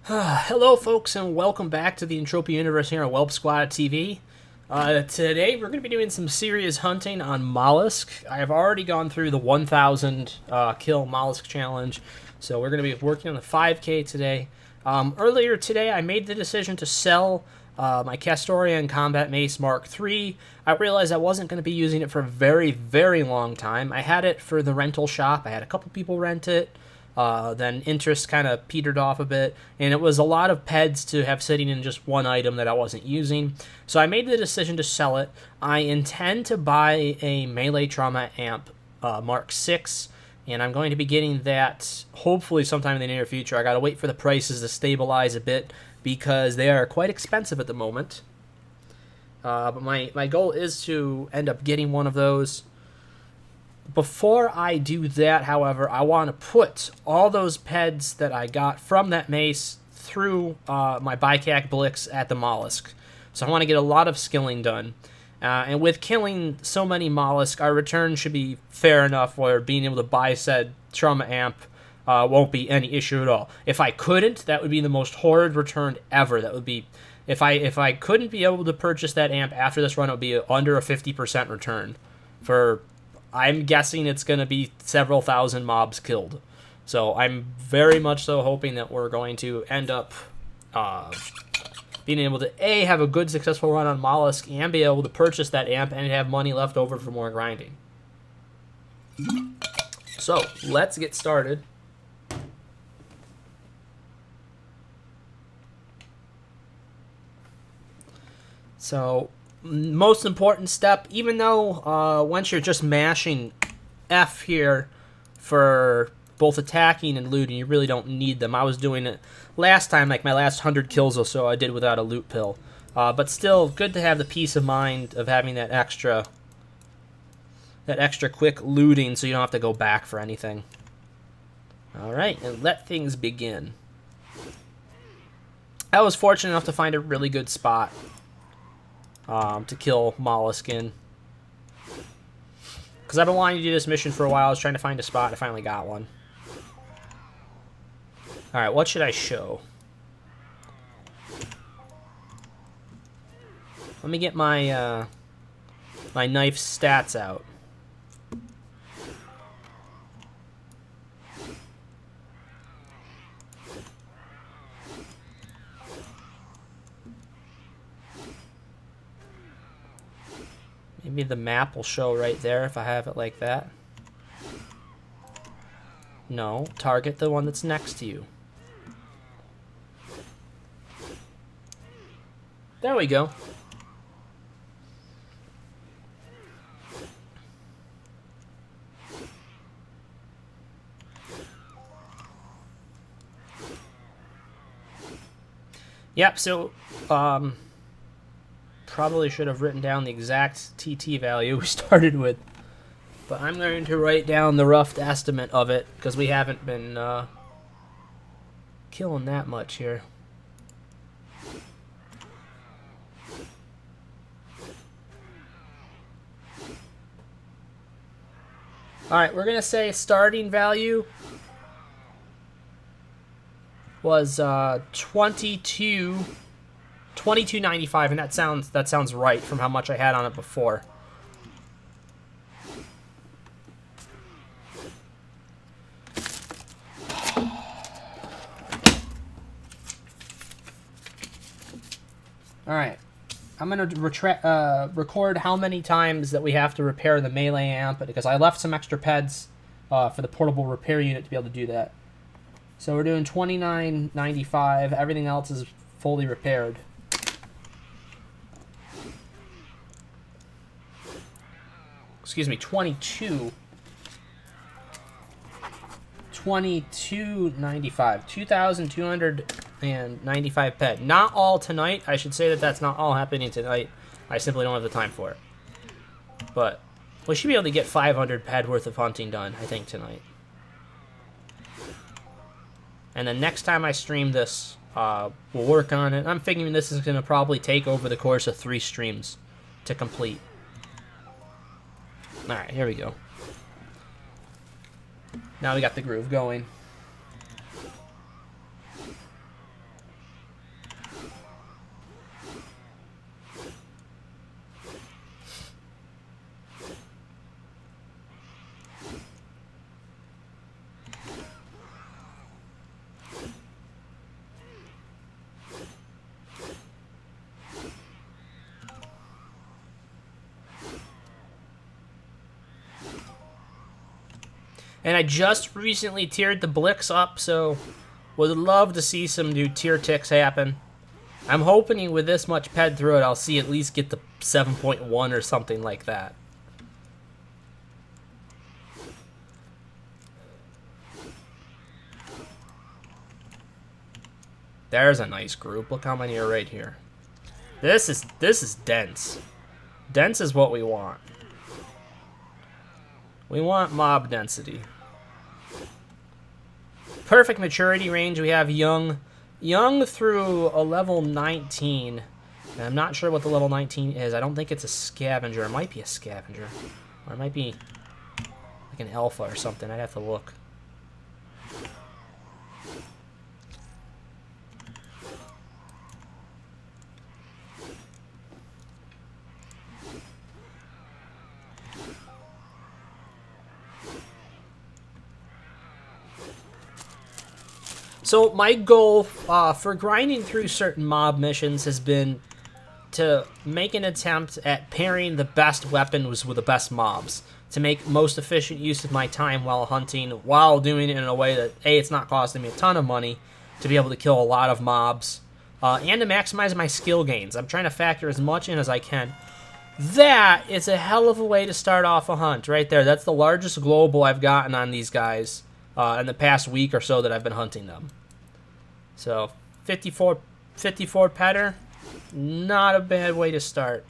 Hello, folks, and welcome back to the Entropy Universe here on Whelp Squad TV. Today, we're going to be doing some serious hunting on Mollusk. I have already gone through the 1,000 kill Mollusk challenge, so we're going to be working on the 5K today. Earlier today, I made the decision to sell my Castorian Combat Mace Mark III. I realized I wasn't going to be using it for a very, very long time. I had it for the rental shop. I had a couple people rent it. Then interest kind of petered off a bit, and it was a lot of PEDs to have sitting in just one item that I wasn't using. So I made the decision to sell it. I intend to buy a melee trauma amp Mark VI, and I'm going to be getting that hopefully sometime in the near future. I gotta wait for the prices to stabilize a bit because they are quite expensive at the moment. But my goal is to end up getting one of those. Before I do that, however, I want to put all those PEDs that I got from that mace through my Bicac Blix at the Mollusk. So I want to get a lot of skilling done. And with killing so many Mollusk, our return should be fair enough where being able to buy said trauma amp won't be any issue at all. If I couldn't, that would be the most horrid return ever. That would be... If I couldn't be able to purchase that amp after this run, it would be under a 50% return for... I'm guessing it's going to be several thousand mobs killed. So I'm very much so hoping that we're going to end up being able to, A, have a good, successful run on Mollusk, and be able to purchase that amp and have money left over for more grinding. So, let's get started. So... most important step, even though once you're just mashing F here for both attacking and looting, you really don't need them. I was doing it last time, like my last 100 kills or so, I did without a loot pill. But still, good to have the peace of mind of having that extra quick looting so you don't have to go back for anything. Alright, and let things begin. I was fortunate enough to find a really good spot to kill Mollusk in. Because I've been wanting to do this mission for a while. I was trying to find a spot. I finally got one. Alright, what should I show? Let me get my my knife stats out. Maybe the map will show right there if I have it like that. No, target the one that's next to you. There we go. Yep, so, probably should have written down the exact TT value we started with. But I'm going to write down the rough estimate of it, because we haven't been killing that much here. Alright, we're going to say starting value was 22.95, and that sounds right from how much I had on it before. All right, I'm gonna record how many times that we have to repair the melee amp because I left some extra PEDs for the portable repair unit to be able to do that. So we're doing 29.95. Everything else is fully repaired. Excuse me, 22.95. 2,295 PED. Not all tonight. I should say that that's not all happening tonight. I simply don't have the time for it. But we should be able to get 500 PED worth of hunting done, I think, tonight. And then next time I stream this, we'll work on it. I'm figuring this is going to probably take over the course of 3 streams to complete. Alright, here we go. Now we got the groove going. And I just recently tiered the Blix up, so would love to see some new tier ticks happen. I'm hoping with this much ped through it, I'll see at least get the 7.1 or something like that. There's a nice group. Look how many are right here. This is dense. Dense is what we want. We want mob density. Perfect maturity range. We have young through a level 19. And I'm not sure what the level 19 is. I don't think it's a scavenger. It might be a scavenger. Or it might be like an alpha or something. I'd have to look. So my goal for grinding through certain mob missions has been to make an attempt at pairing the best weapons with the best mobs to make most efficient use of my time while hunting, while doing it in a way that, A, it's not costing me a ton of money to be able to kill a lot of mobs, and to maximize my skill gains. I'm trying to factor as much in as I can. That is a hell of a way to start off a hunt right there. That's the largest global I've gotten on these guys in the past week or so that I've been hunting them. So 54 petter, not a bad way to start.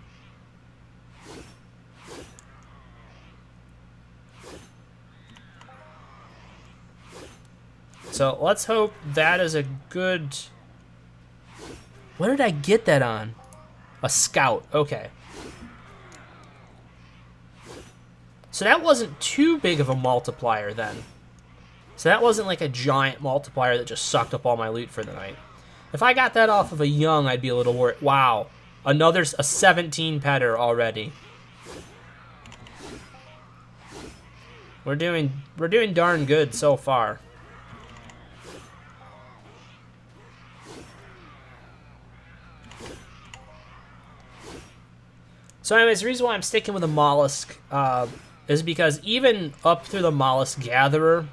So let's hope that is a good... What did I get that on? A scout, okay. So that wasn't too big of a multiplier then. So that wasn't like a giant multiplier that just sucked up all my loot for the night. If I got that off of a young, I'd be a little worried. Wow, a 17 petter already. We're doing darn good so far. So anyways, the reason why I'm sticking with a Molisk is because even up through the Molisk Gatherer,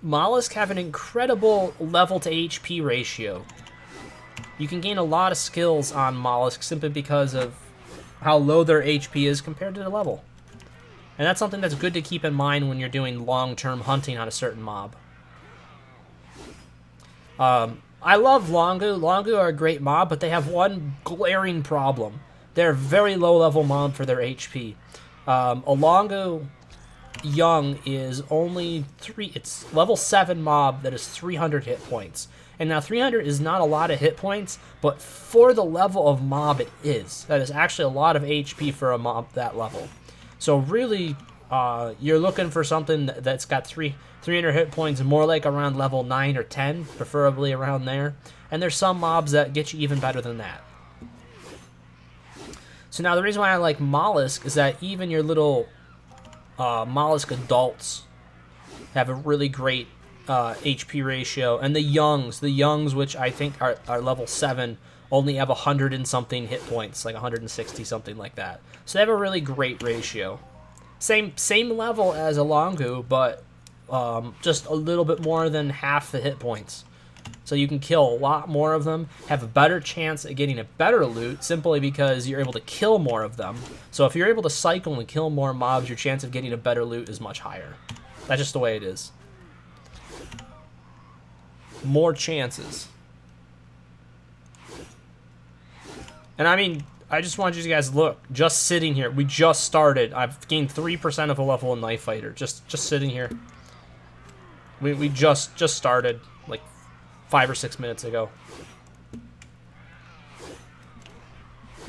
Molisk have an incredible level to HP ratio. You can gain a lot of skills on Molisk simply because of how low their HP is compared to the level. And that's something that's good to keep in mind when you're doing long-term hunting on a certain mob. I love Longu. Longu are a great mob, but they have one glaring problem. They're a very low-level mob for their HP. A Longu young is only it's level 7 mob that is 300 hit points. And now 300 is not a lot of hit points, but for the level of mob it is. That is actually a lot of HP for a mob that level. So really, you're looking for something that's got 300 hit points, more like around level 9 or 10, preferably around there. And there's some mobs that get you even better than that. So now the reason why I like Molisk is that even your little Molisk adults have a really great HP ratio, and the youngs, which I think are level 7, only have 100 and something hit points, like 160, something like that. So they have a really great ratio. Same level as a Longu, but just a little bit more than half the hit points. So you can kill a lot more of them, have a better chance at getting a better loot, simply because you're able to kill more of them. So if you're able to cycle and kill more mobs, your chance of getting a better loot is much higher. That's just the way it is. More chances. And I mean, I just want you guys to look. Just sitting here. We just started. I've gained 3% of a level in Knife Fighter. Just sitting here. We just started like 5 or 6 minutes ago.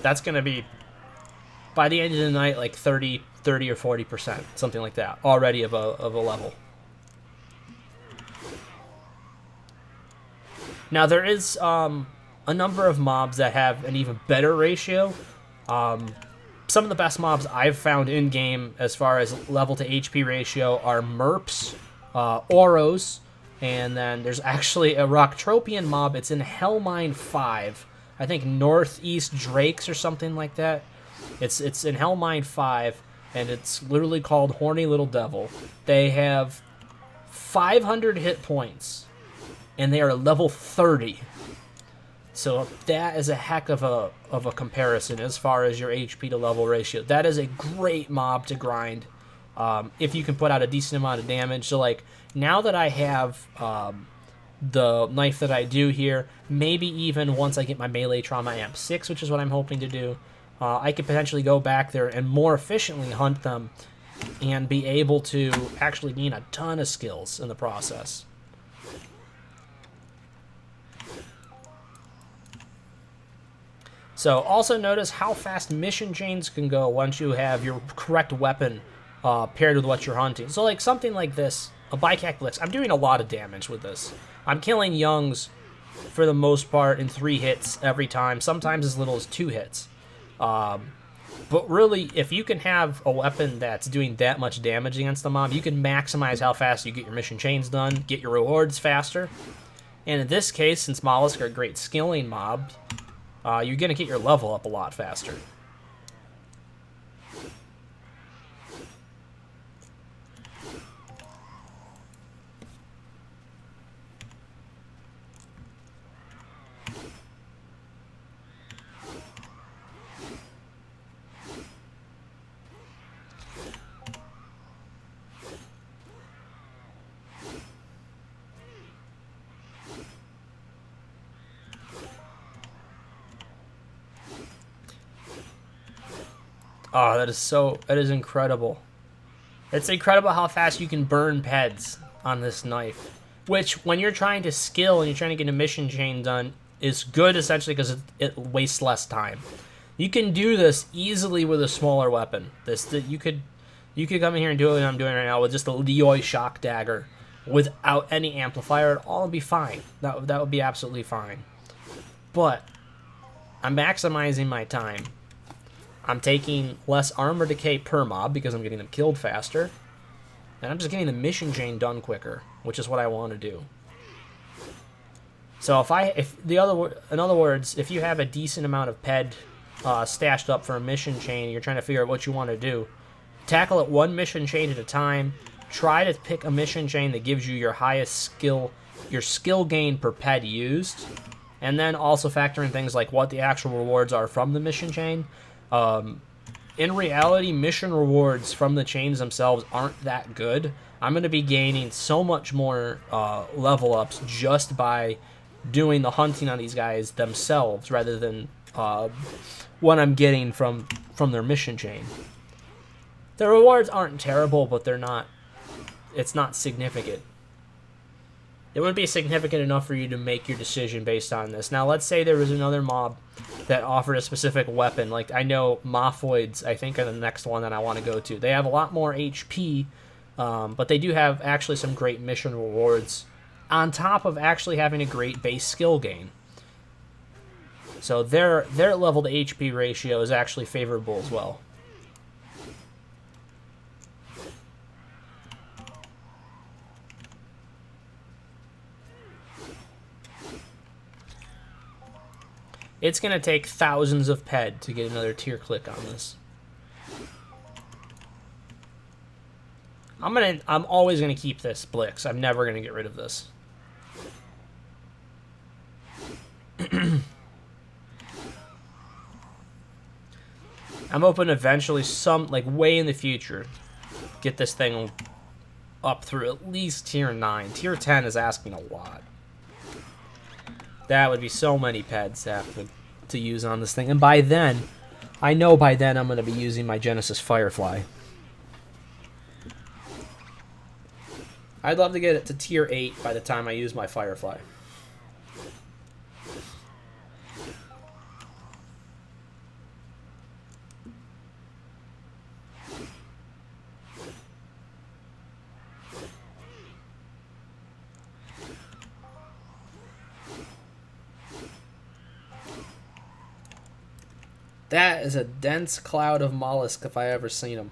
That's going to be, by the end of the night, like 30 or 40%. Something like that. Already of a level. Now, there is a number of mobs that have an even better ratio. Some of the best mobs I've found in-game as far as level to HP ratio are Merps, Oros, and then there's actually a Rocktropian mob. It's in Hellmine 5. I think Northeast Drakes or something like that. It's in Hellmine 5, and it's literally called Horny Little Devil. They have 500 hit points, and they are level 30. So that is a heck of a comparison as far as your HP to level ratio. That is a great mob to grind if you can put out a decent amount of damage. So like now that I have the knife that I do here, maybe even once I get my melee trauma amp 6, which is what I'm hoping to do, I could potentially go back there and more efficiently hunt them and be able to actually gain a ton of skills in the process. So also notice how fast mission chains can go once you have your correct weapon paired with what you're hunting. So like something like this, a Bycac Blitz, I'm doing a lot of damage with this. I'm killing youngs for the most part in 3 hits every time, sometimes as little as 2 hits. But really, if you can have a weapon that's doing that much damage against the mob, you can maximize how fast you get your mission chains done, get your rewards faster. And in this case, since Molisk are a great skilling mob, you're going to get your level up a lot faster. Oh, that is incredible. It's incredible how fast you can burn peds on this knife. Which, when you're trying to skill and you're trying to get a mission chain done, is good essentially because it wastes less time. You can do this easily with a smaller weapon. You could come in here and do what I'm doing right now with just a Leoi shock dagger without any amplifier at all, and be fine. That would be absolutely fine. But I'm maximizing my time. I'm taking less armor decay per mob because I'm getting them killed faster. And I'm just getting the mission chain done quicker, which is what I want to do. So in other words, if you have a decent amount of ped stashed up for a mission chain, you're trying to figure out what you want to do, tackle it one mission chain at a time. Try to pick a mission chain that gives you your highest skill, your skill gain per ped used, and then also factor in things like what the actual rewards are from the mission chain. In reality, mission rewards from the chains themselves aren't that good. I'm going to be gaining so much more level ups just by doing the hunting on these guys themselves rather than what I'm getting from their mission chain. The rewards aren't terrible, but it's not significant. It wouldn't be significant enough for you to make your decision based on this. Now, let's say there was another mob that offered a specific weapon. Like, I know Mophoids, I think, are the next one that I want to go to. They have a lot more HP, but they do have actually some great mission rewards on top of actually having a great base skill gain. So their level to HP ratio is actually favorable as well. It's going to take thousands of ped to get another tier click on this. I'm always going to keep this Blix. I'm never going to get rid of this. I'm hoping eventually way in the future, get this thing up through at least tier 9. Tier 10 is asking a lot. That would be so many peds to have to use on this thing. And by then, I know by then I'm going to be using my Genesis Firefly. I'd love to get it to tier 8 by the time I use my Firefly. That is a dense cloud of mollusk if I ever seen them.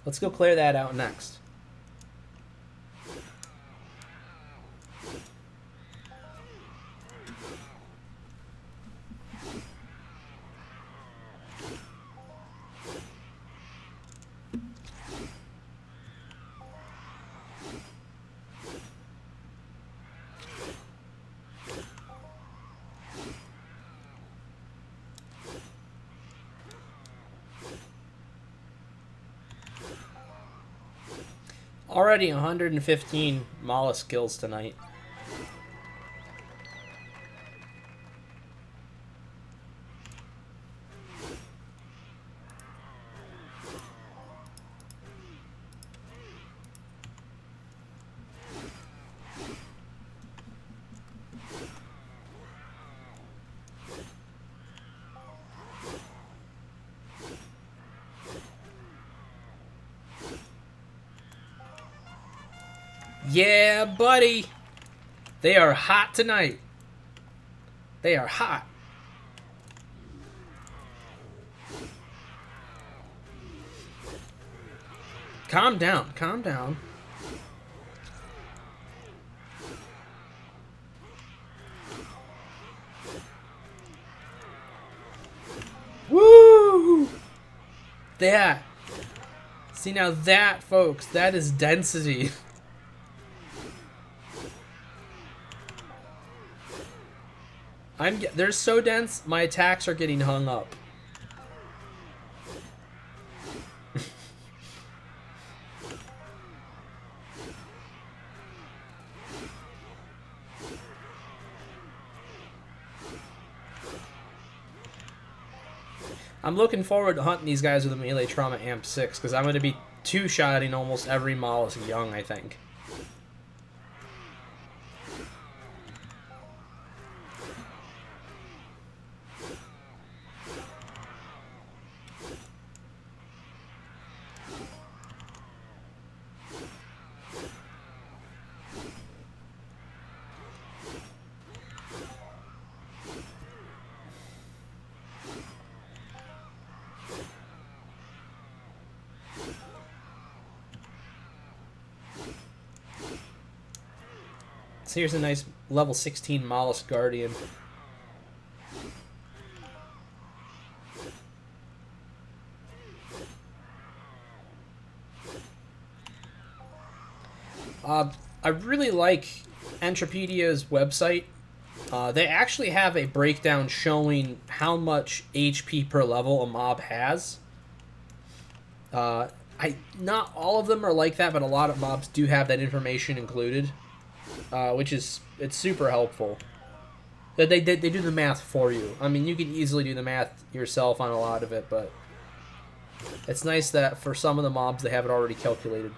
Let's go clear that out next. Already 115 Molisk kills tonight. Yeah, buddy. They are hot tonight. They are hot. Calm down. Calm down. Woo! That. See, now that, folks, that is density. They're so dense, my attacks are getting hung up. I'm looking forward to hunting these guys with a melee trauma amp 6 because I'm going to be two-shotting almost every Molisk young, I think. So here's a nice level 16 Molisk Guardian. I really like Entropedia's website. They actually have a breakdown showing how much HP per level a mob has. Not all of them are like that, but a lot of mobs do have that information included. It's super helpful. That they do the math for you. I mean, you can easily do the math yourself on a lot of it, but it's nice that for some of the mobs they have it already calculated.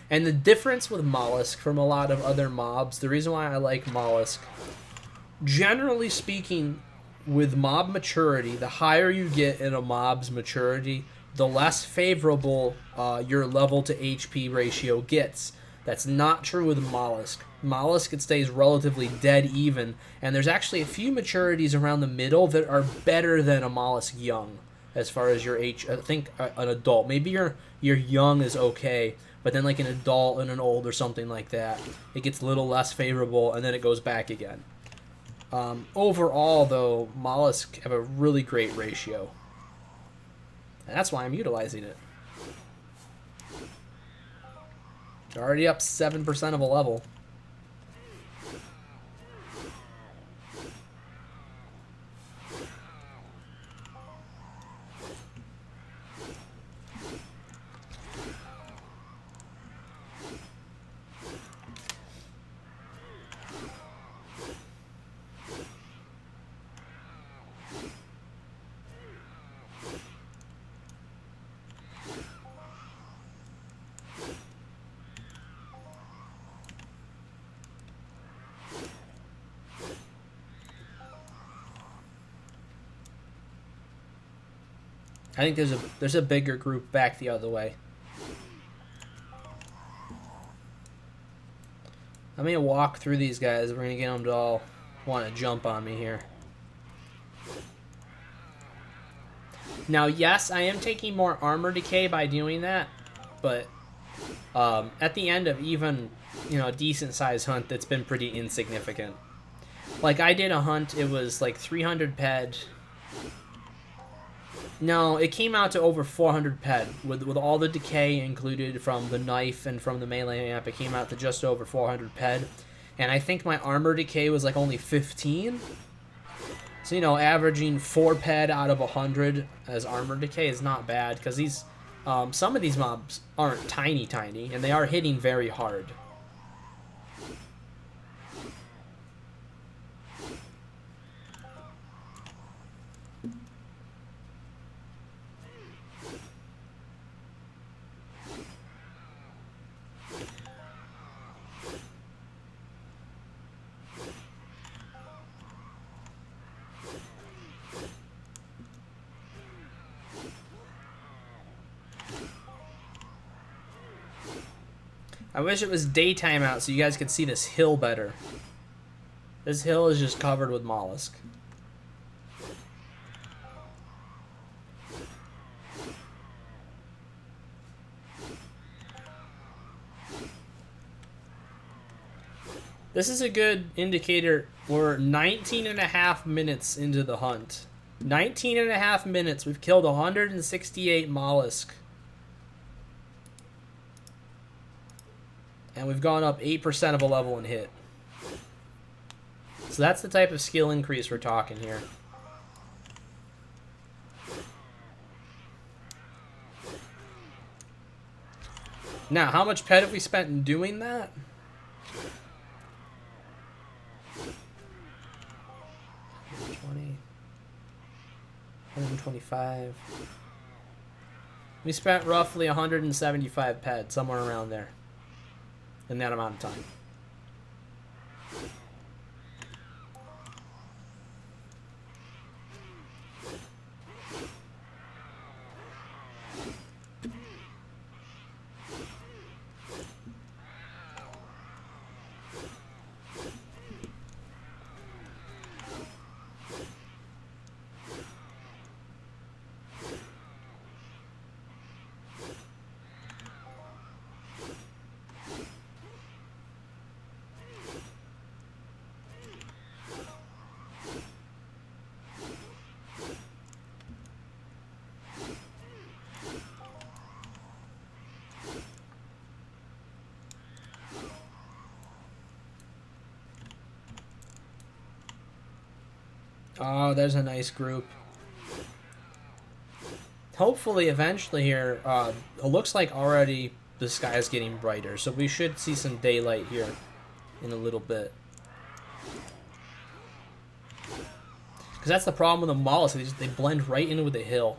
And the difference with Molisk from a lot of other mobs, the reason why I like Molisk, generally speaking, with mob maturity, the higher you get in a mob's maturity, the less favorable your level to HP ratio gets. That's not true with Molisk. Molisk, it stays relatively dead even, and there's actually a few maturities around the middle that are better than a Molisk young, as far as your I think an adult. Maybe your young is okay, but then like an adult and an old or something like that, it gets a little less favorable, and then it goes back again. Overall, though, Molisk have a really great ratio. And that's why I'm utilizing it. They're already up 7% of a level. I think there's a bigger group back the other way. I'm gonna walk through these guys. We're gonna get them to all want to jump on me here. Now, yes, I am taking more armor decay by doing that, but at the end of even a decent sized hunt, that's been pretty insignificant. Like I did a hunt, it was like 300 ped. No, it came out to over 400 ped. With all the decay included from the knife and from the melee amp, it came out to just over 400 ped. And I think my armor decay was like only 15. So, you know, averaging 4 ped out of 100 as armor decay is not bad, because these, some of these mobs aren't tiny, and they are hitting very hard. I wish it was daytime out so you guys could see this hill better. This hill is just covered with mollusk. This is a good indicator. We're 19.5 minutes into the hunt. 19.5 minutes. We've killed 168 mollusk. And we've gone up 8% of a level in hit. So that's the type of skill increase we're talking here. Now, how much pet have we spent in doing that? $125. We spent roughly 175 ped, somewhere around there, in that amount of time. Oh, there's a nice group. Hopefully, eventually here, it looks like already the sky is getting brighter, so we should see some daylight here in a little bit. Because that's the problem with the mollusks, they blend right into the hill.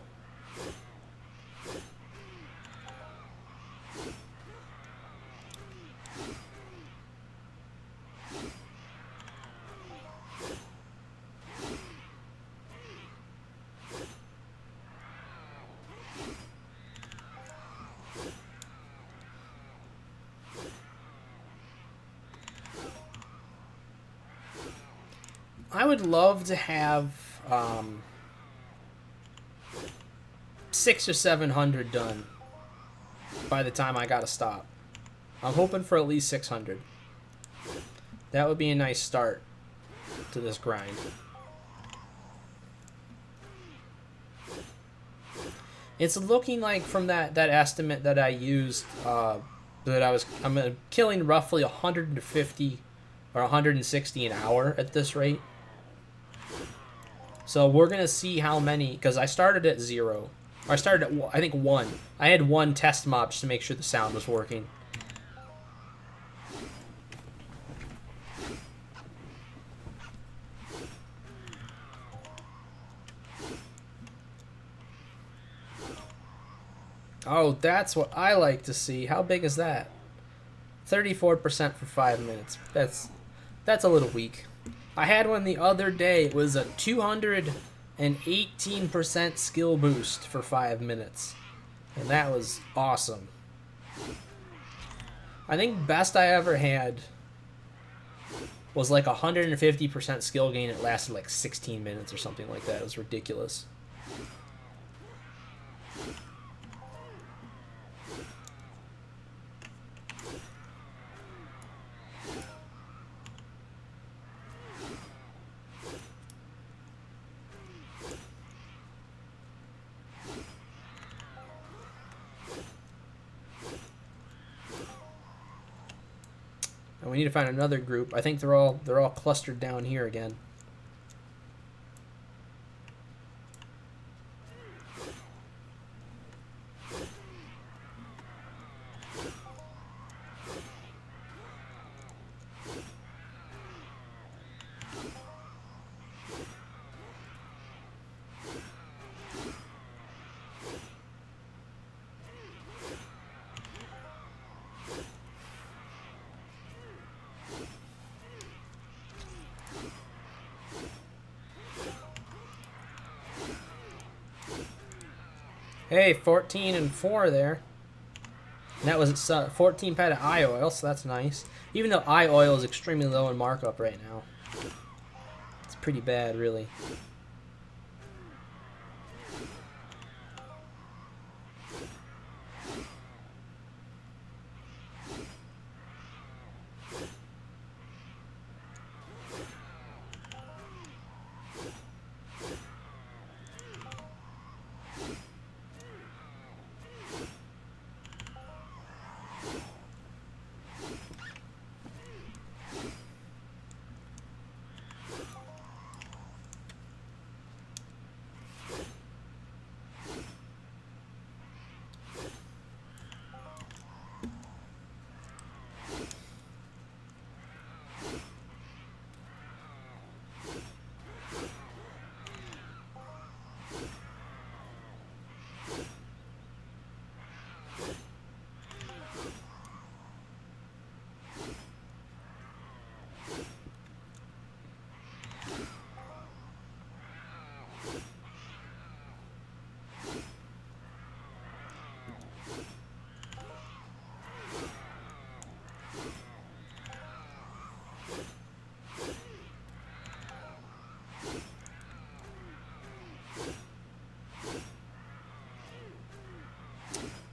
I would love to have 600 or 700 done by the time I gotta stop. I'm hoping for at least 600. That would be a nice start to this grind. It's looking like from that estimate that I used that I'm killing roughly 150 or 160 an hour at this rate. So we're going to see how many, because I started at 0. Or I started at, I think, 1. I had 1 test mob just to make sure the sound was working. Oh, that's what I like to see. How big is that? 34% for 5 minutes. That's a little weak. I had one the other day. It was a 218% skill boost for 5 minutes. And that was awesome. I think best I ever had was like 150% skill gain. It lasted like 16 minutes or something like that. It was ridiculous. And we need to find another group. I think they're all clustered down here again. Hey, 14 and 4 there. And that was 14 pet of eye oil, so that's nice. Even though eye oil is extremely low in markup right now. It's pretty bad, really.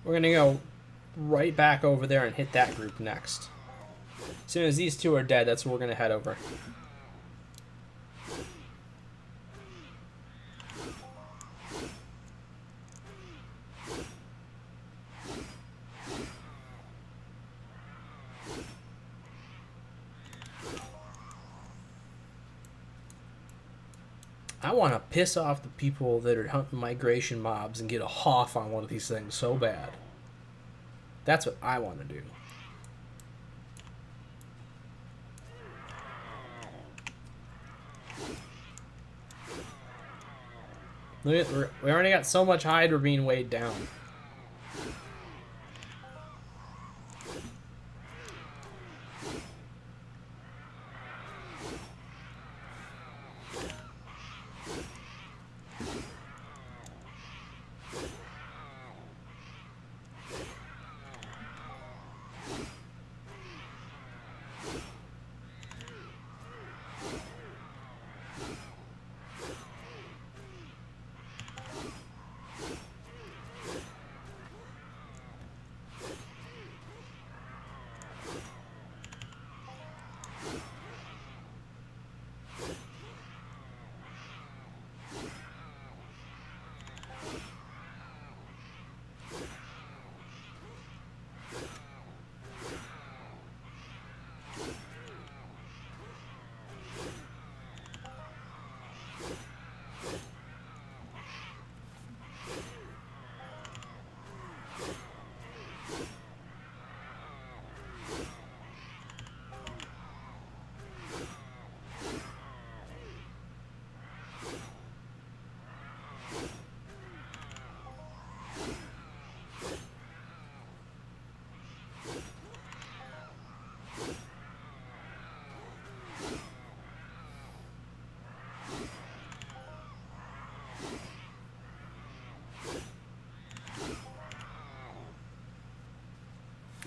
We're going to go right back over there and hit that group next. As soon as these two are dead, that's where we're going to head over. I want to piss off the people that are hunting migration mobs and get a hoff on one of these things so bad. That's what I want to do. Look at, we already got so much hide, we're being weighed down.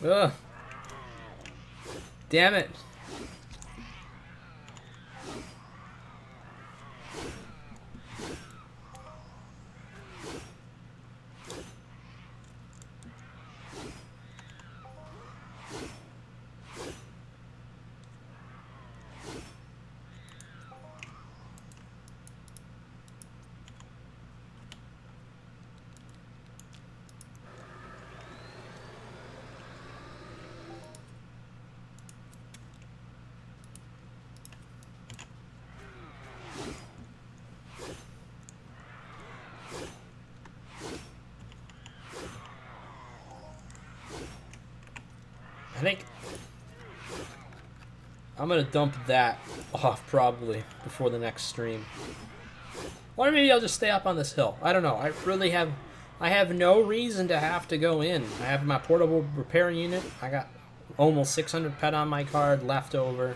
Ugh. Damn it. I think I'm gonna dump that off probably before the next stream. Or maybe I'll just stay up on this hill. I don't know. I have no reason to have to go in. I have my portable repair unit. I got almost 600 pet on my card left over.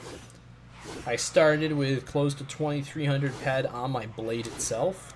I started with close to 2,300 pet on my blade itself.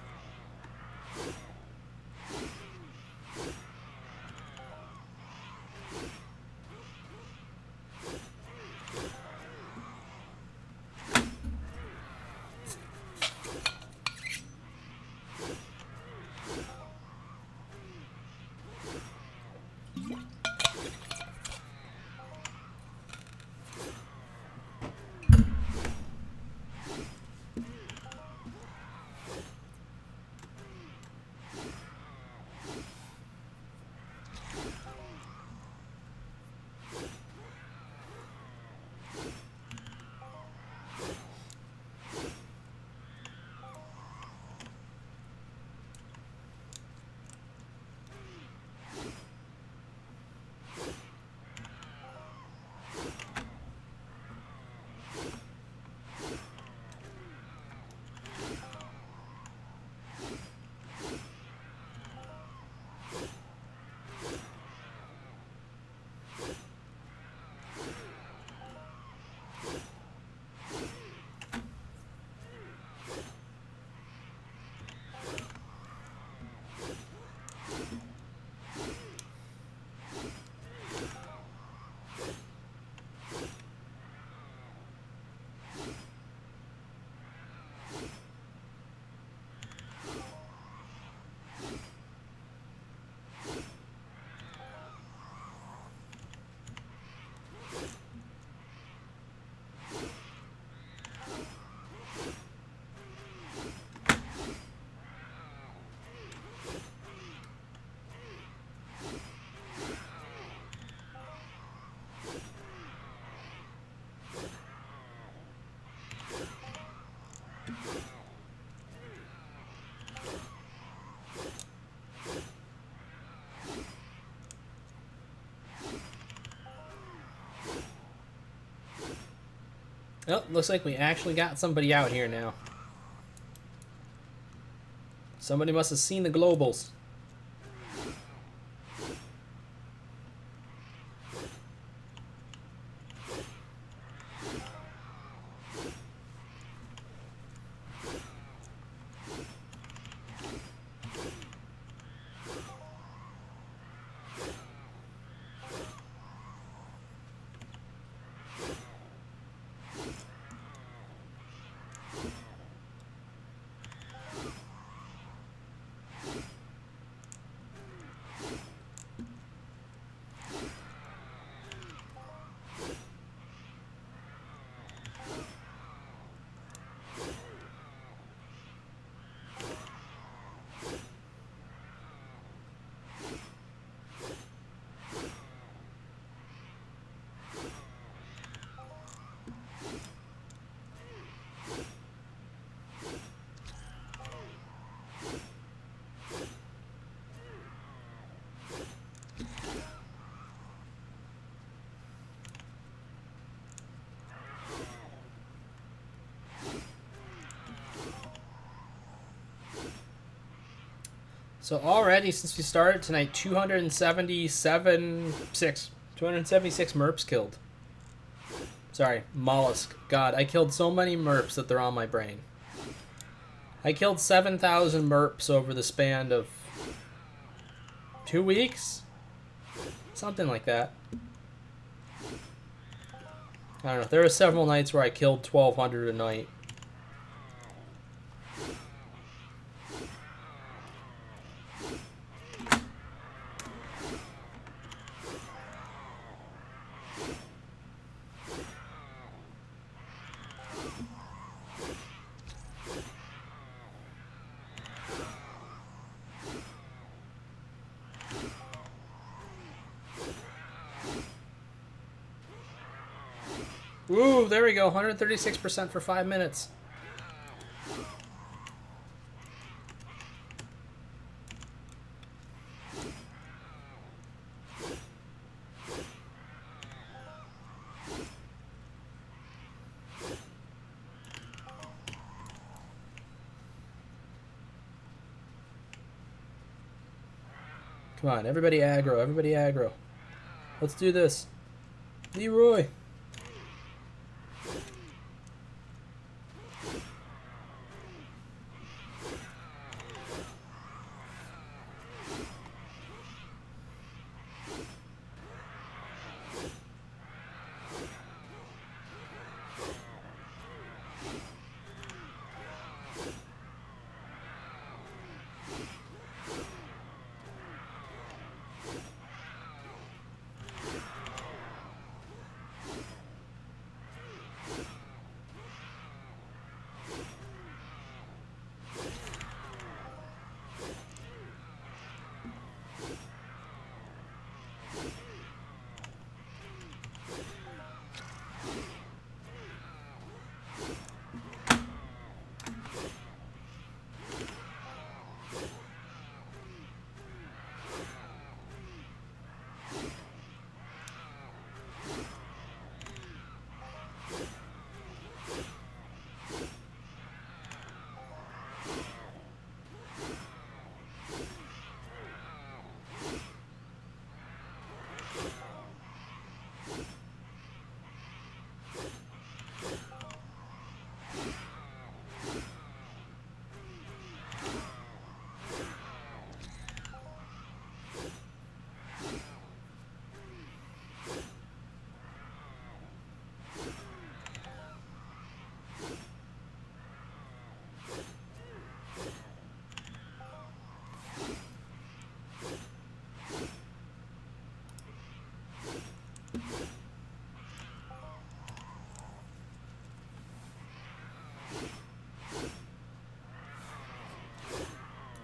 Oh, looks like we actually got somebody out here now. Somebody must have seen the globals. So already, since we started tonight, 276 merps killed. Sorry, mollusk. God, I killed so many merps that they're on my brain. I killed 7,000 merps over the span of 2 weeks? Something like that. I don't know. There were several nights where I killed 1,200 a night. Ooh, there we go. 136% for 5 minutes. Come on, everybody aggro, everybody aggro. Let's do this. Leroy.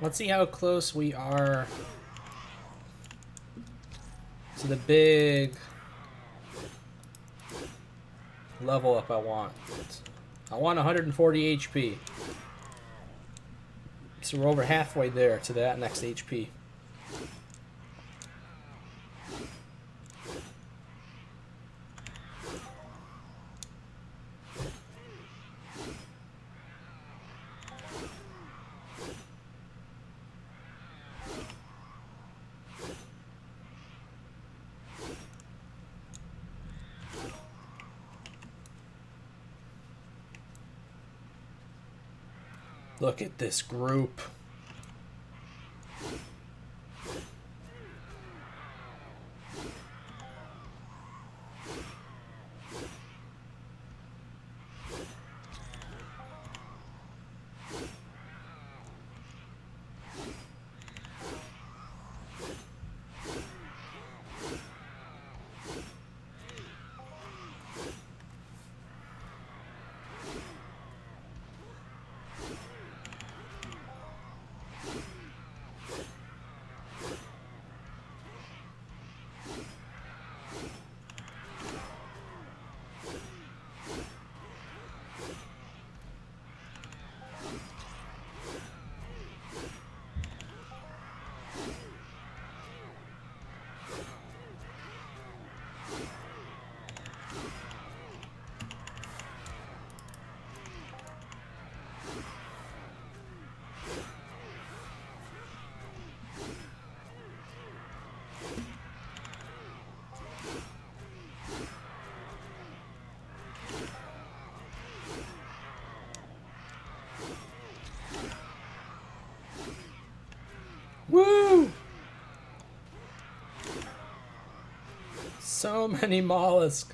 Let's see how close we are to the big level up I want. I want 140 HP. So we're over halfway there to that next HP. Look at this group. Woo! So many mollusks.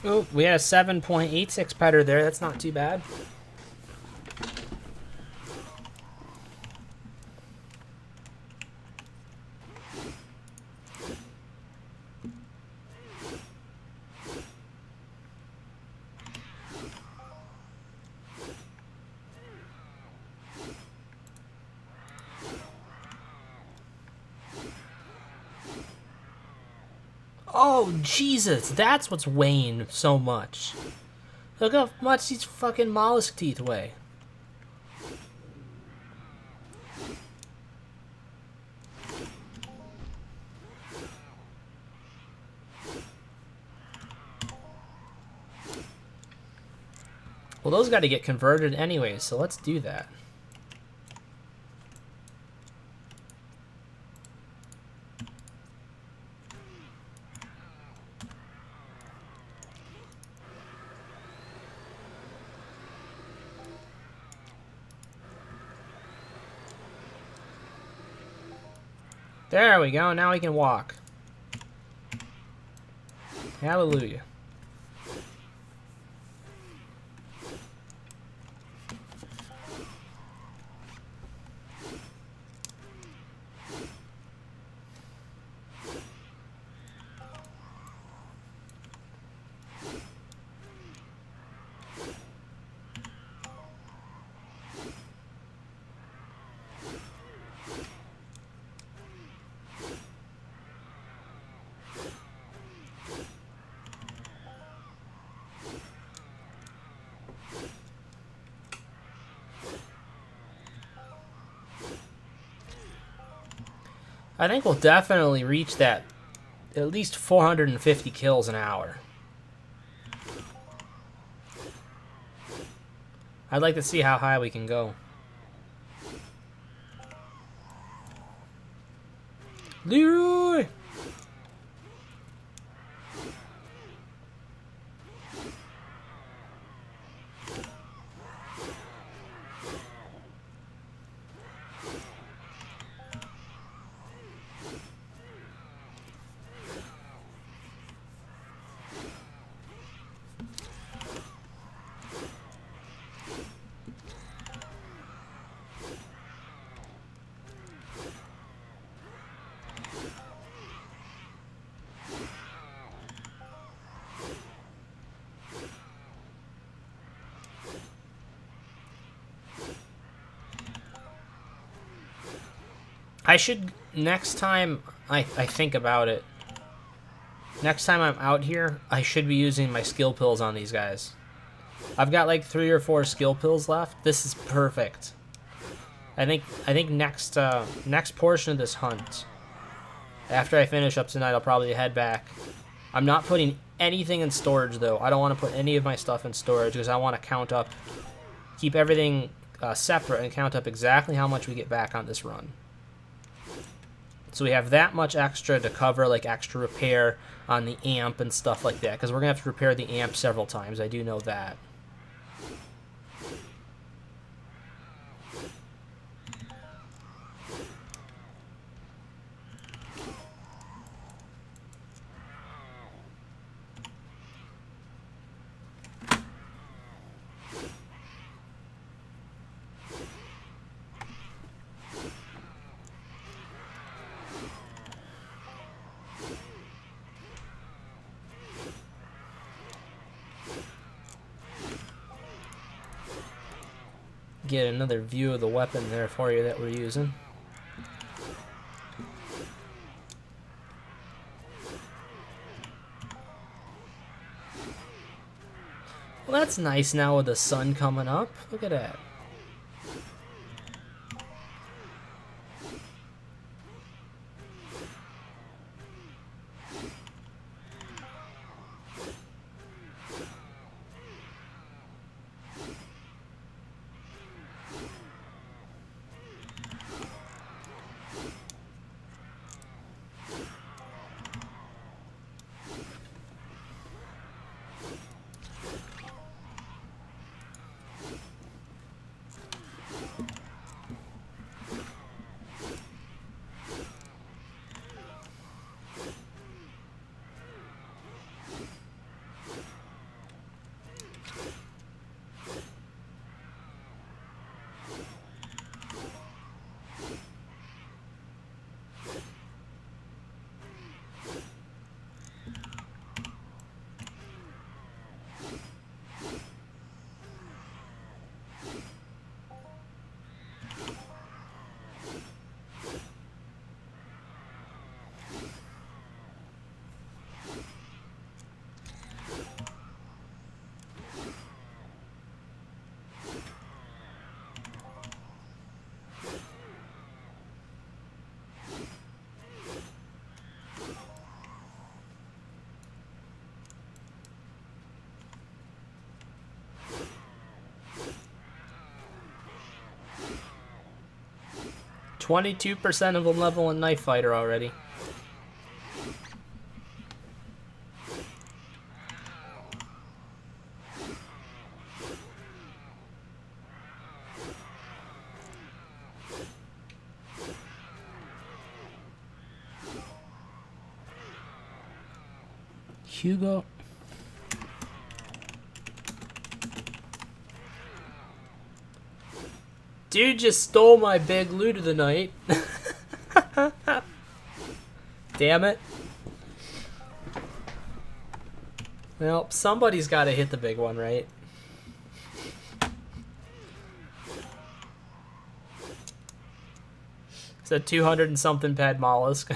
Oh, we had a 7.86 petter there. That's not too bad. Oh, Jesus, that's what's weighing so much. Look how much these fucking mollusk teeth weigh. Well, those got to get converted anyway, so let's do that. There we go, now we can walk. Hallelujah. I think we'll definitely reach that at least 450 kills an hour. I'd like to see how high we can go. Leroy! I should, next time I think about it, next time I'm out here, I should be using my skill pills on these guys. I've got like 3 or 4 skill pills left. This is perfect. I think next portion of this hunt, after I finish up tonight, I'll probably head back. I'm not putting anything in storage though. I don't want to put any of my stuff in storage because I want to count up, keep everything separate and count up exactly how much we get back on this run. So we have that much extra to cover, like extra repair on the amp and stuff like that, because we're going to have to repair the amp several times. I do know that. Get another view of the weapon there for you that we're using. Well, that's nice now with the sun coming up. Look at that. %22 of them level in Knife Fighter already. Hugo. Dude just stole my big loot of the night. Damn it. Well, somebody's got to hit the big one, right? It's a 200 and something pad mollusk.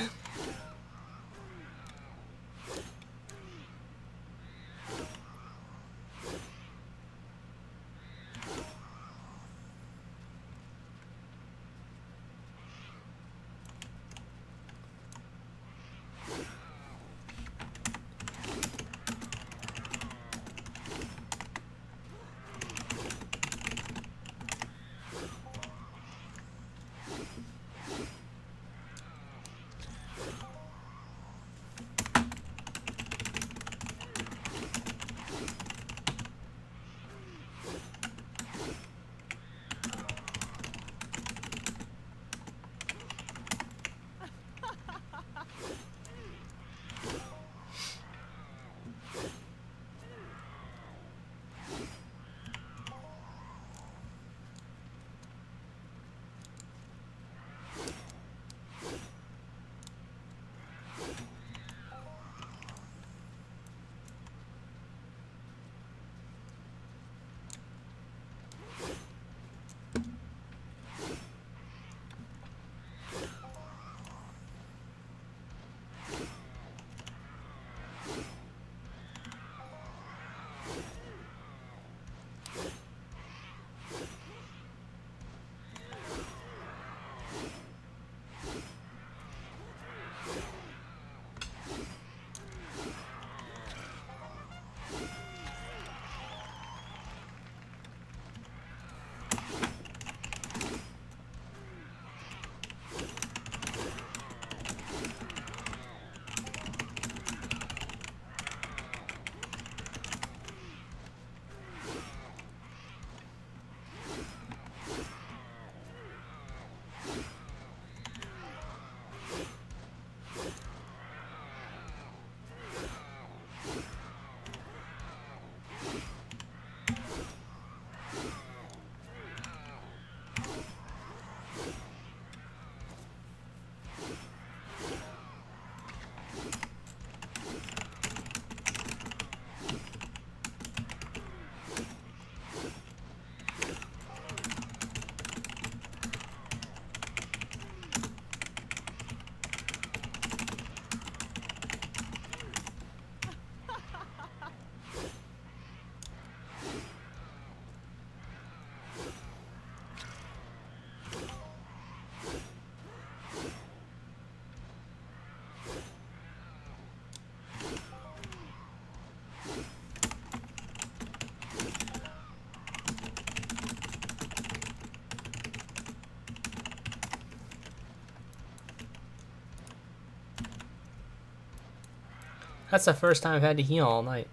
That's the first time I've had to heal all night.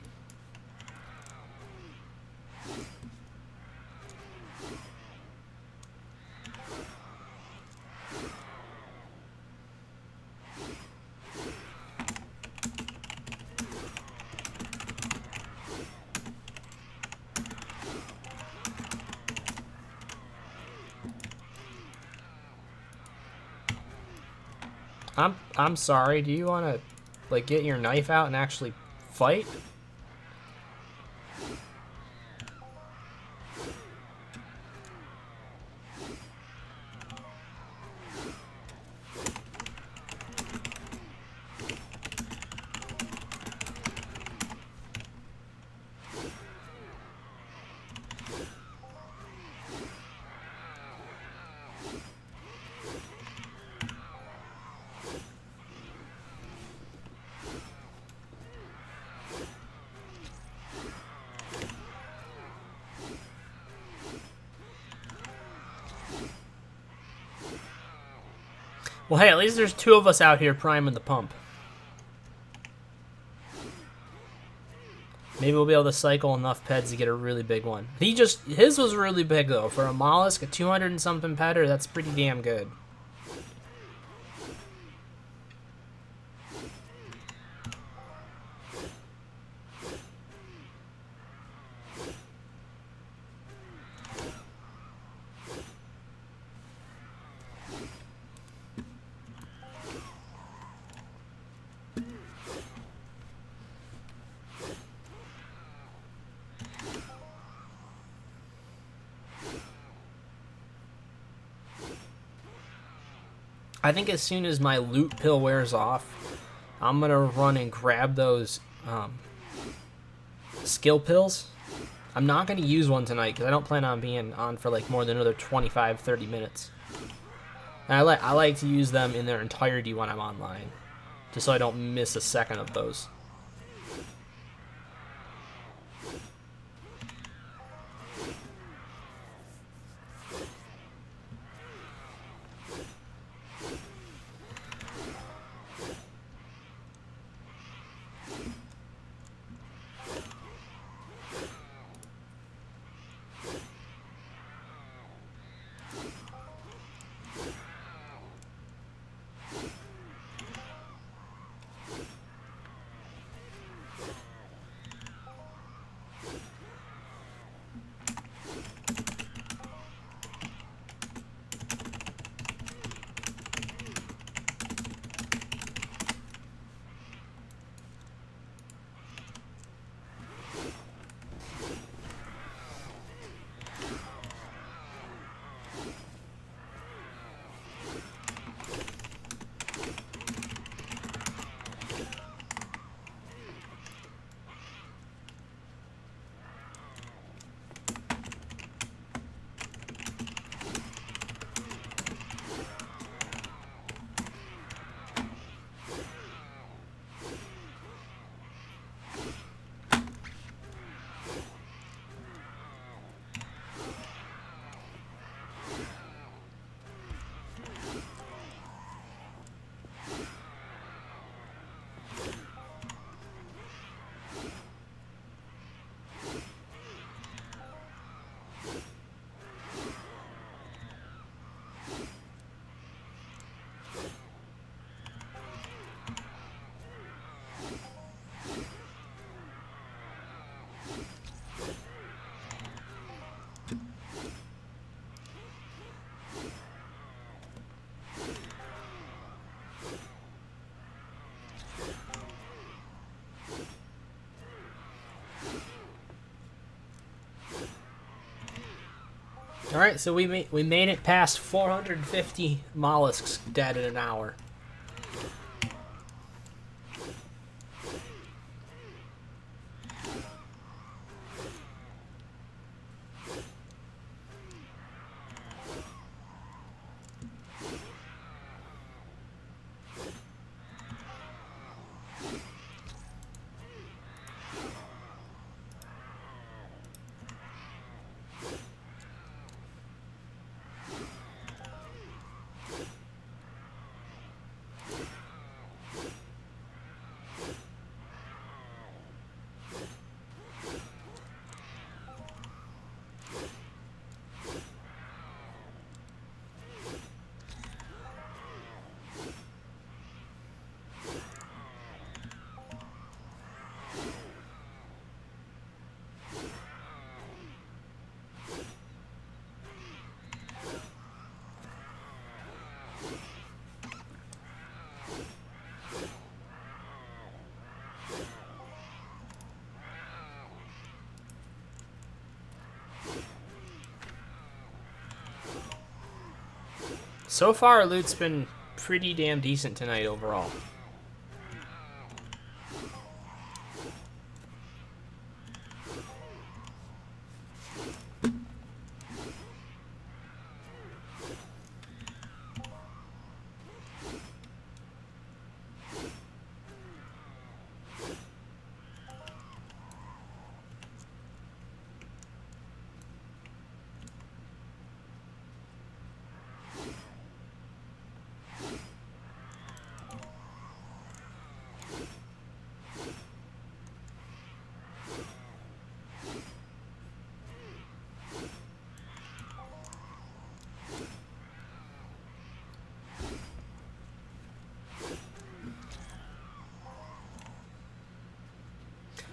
I'm sorry. Do you want to like get your knife out and actually fight? Well, hey, at least there's two of us out here priming the pump. Maybe we'll be able to cycle enough peds to get a really big one. His was really big though. For a mollusk, a 200 and something pedder, that's pretty damn good. I think as soon as my loot pill wears off, I'm going to run and grab those skill pills. I'm not going to use one tonight because I don't plan on being on for like more than another 25, 30 minutes. And I like to use them in their entirety when I'm online, just so I don't miss a second of those. All right, so we made it past 450 mollusks dead in an hour. So far, our loot's been pretty damn decent tonight overall.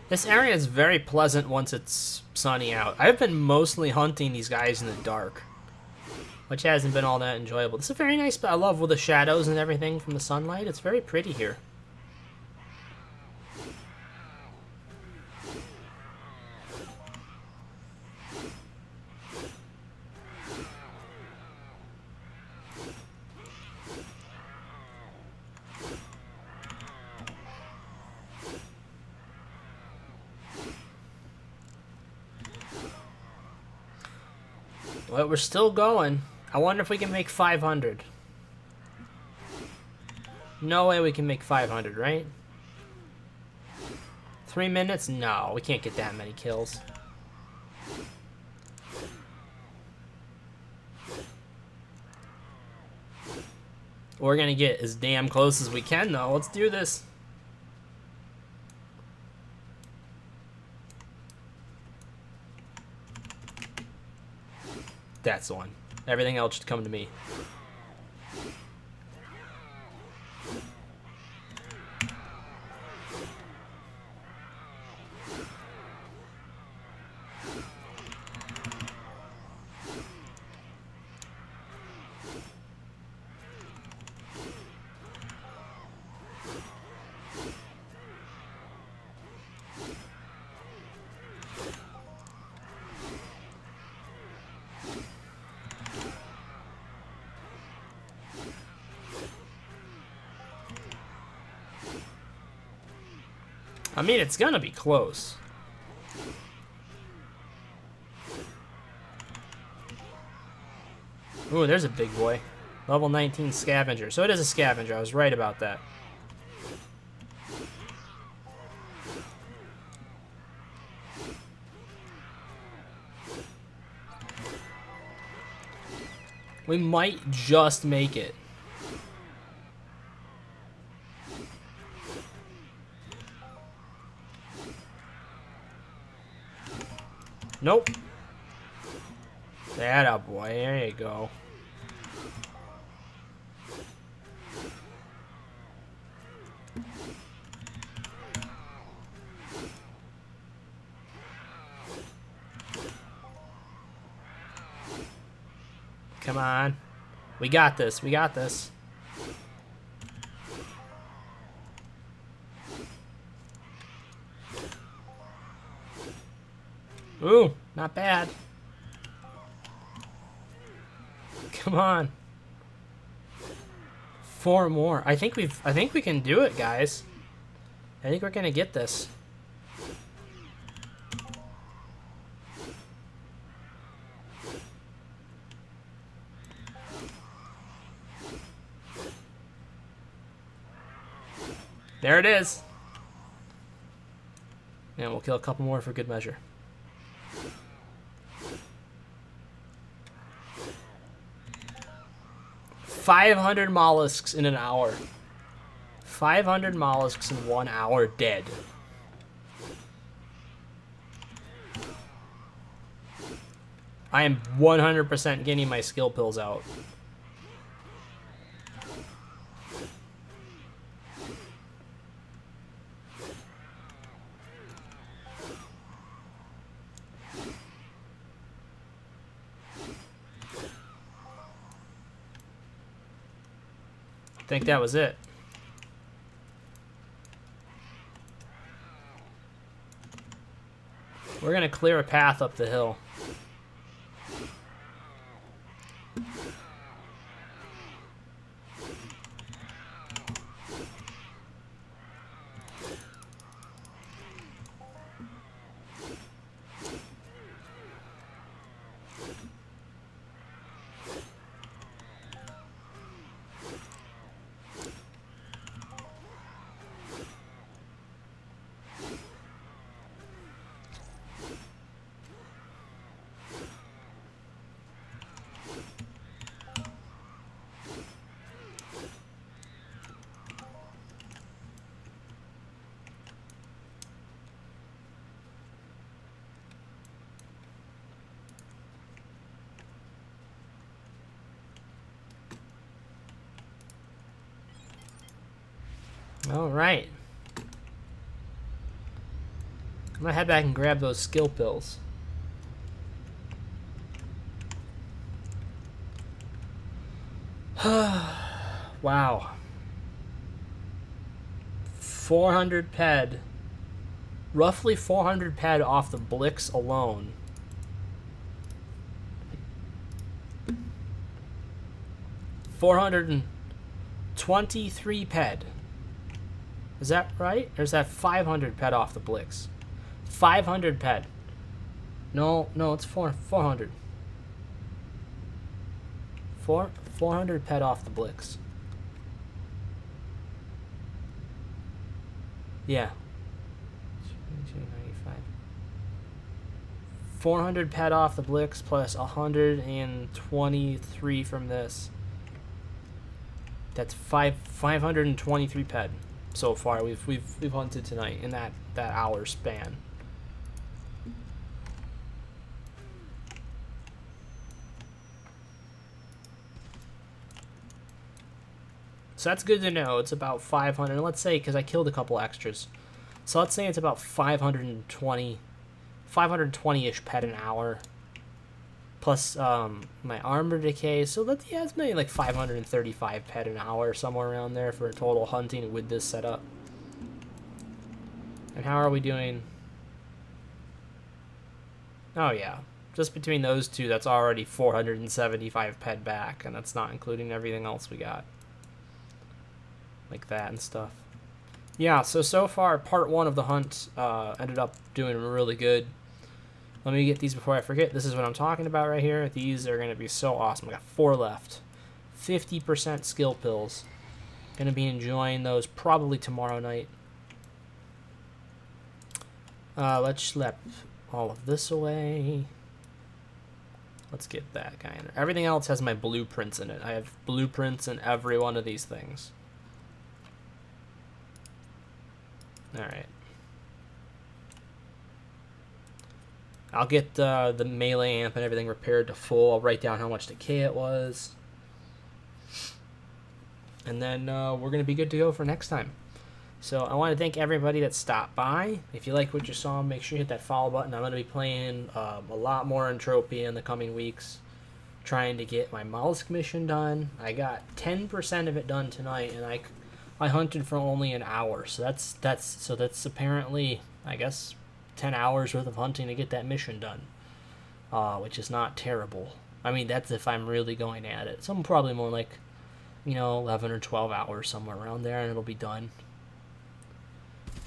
This area is very pleasant once it's sunny out. I've been mostly hunting these guys in the dark, which hasn't been all that enjoyable. This is a very nice spot. I love with the shadows and everything from the sunlight. It's very pretty here. Well, we're still going. I wonder if we can make 500. No way we can make 500, right? 3 minutes? No, we can't get that many kills. We're gonna get as damn close as we can, though. Let's do this. That's the one. Everything else should come to me. I mean, it's gonna be close. Ooh, there's a big boy. Level 19 scavenger. So it is a scavenger. I was right about that. We might just make it. Nope. That up, boy. There you go. Come on. We got this. We got this. Ooh, not bad. Come on. 4 more. I think we can do it, guys. I think we're gonna get this. There it is. And we'll kill a couple more for good measure. 500 mollusks in an hour. 500 mollusks in 1 hour dead. I am 100% getting my skill pills out. I think that was it. We're gonna clear a path up the hill. All right. I'm gonna head back and grab those skill pills. Wow. 400 ped. Roughly 400 ped off the Blix alone. $423 ped. Is that right? Or is that 500 ped off the Blix? 500 ped. No, it's 400. 400 ped off the Blix. Yeah. 400 ped off the Blix plus 123 from this. That's 523 ped so far. We've hunted tonight in that hour span. So that's good to know. It's about 500. Let's say, because I killed a couple extras. So let's say it's about 520-ish ped an hour. Plus my armor decay. So that's, yeah, it's maybe like 535 ped an hour, somewhere around there for a total hunting with this setup. And how are we doing? Oh yeah. Just between those two, that's already 475 ped back. And that's not including everything else we got. Like that and stuff. Yeah, so far, part one of the hunt ended up doing really good. Let me get these before I forget. This is what I'm talking about right here. These are going to be so awesome. I got 4 left. 50% skill pills. Going to be enjoying those probably tomorrow night. Let's schlep all of this away. Let's get that guy in there. Everything else has my blueprints in it. I have blueprints in every one of these things. Alright. I'll get the melee amp and everything repaired to full. I'll write down how much decay it was. And then we're going to be good to go for next time. So I want to thank everybody that stopped by. If you like what you saw, make sure you hit that follow button. I'm going to be playing a lot more Entropia in the coming weeks. Trying to get my Molisk mission done. I got 10% of it done tonight, and I hunted for only an hour. So that's apparently, I guess, 10 hours worth of hunting to get that mission done, which is not terrible. I mean, that's if I'm really going at it. So I'm probably more like, 11 or 12 hours, somewhere around there, and it'll be done.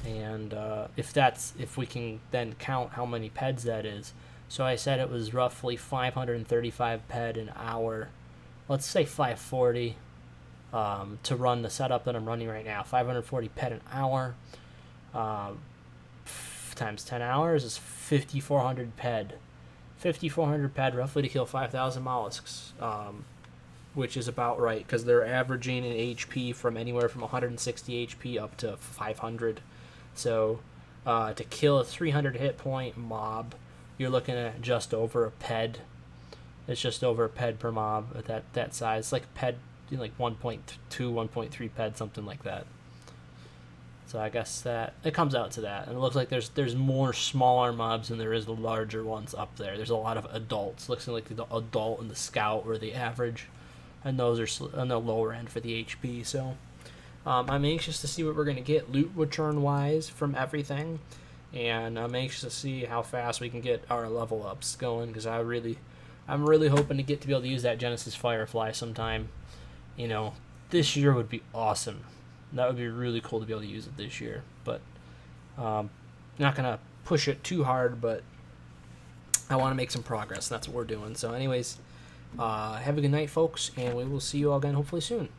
And if we can then count how many peds that is. So I said it was roughly 535 ped an hour. Let's say 540 to run the setup that I'm running right now. 540 ped an hour. Times 10 hours is 5,400 ped. 5,400 ped roughly to kill 5,000 mollusks, which is about right because they're averaging an HP from anywhere from 160 HP up to 500. So to kill a 300 hit point mob, you're looking at just over a ped. It's just over a ped per mob at that size. It's like ped, like 1.2, 1.3 ped, something like that. So I guess that it comes out to that, and it looks like there's more smaller mobs than there is the larger ones up there. There's a lot of adults. Looks like the adult and the scout were the average, and those are on the lower end for the HP. So I'm anxious to see what we're gonna get loot return wise from everything, and I'm anxious to see how fast we can get our level ups going because I'm really hoping to get to be able to use that Genesis Firefly sometime. This year would be awesome. That would be really cool to be able to use it this year. But not going to push it too hard, but I want to make some progress. That's what we're doing. So anyways, have a good night, folks, and we will see you all again hopefully soon.